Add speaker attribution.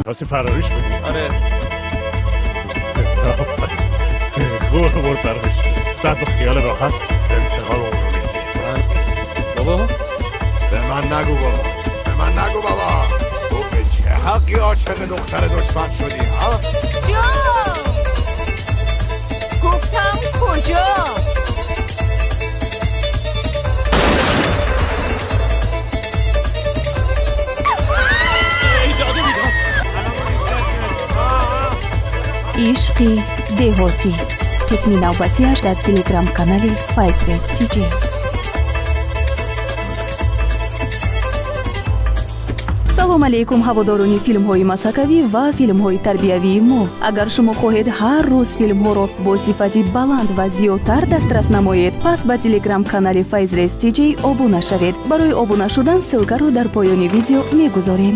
Speaker 1: راستی فرارش بدی؟
Speaker 2: آره
Speaker 1: برو فرارش بعد با خیال راحت انتقال اون رو میگی.
Speaker 2: بابا
Speaker 3: به من نگو بابا تو به چه حقی عاشق دختر دشمن شدی ها؟
Speaker 4: جا گفتم کجا؟
Speaker 5: عشقی دهاتی قسم نوبتیش در تلگرام کانال فایز تی جی. салом алейкум ҳаводорони филмҳои масакавӣ ва филмҳои тарбиявии мо. агар шумо хоҳед ҳар рӯз филмҳоро бо сифати баланд ва зиёдтар дастрас намоед, пас ба телеграм-канали Faiz Race TJ обуна шавед. барои обуна шудан ссилкаро дар поёни видео мегузорем.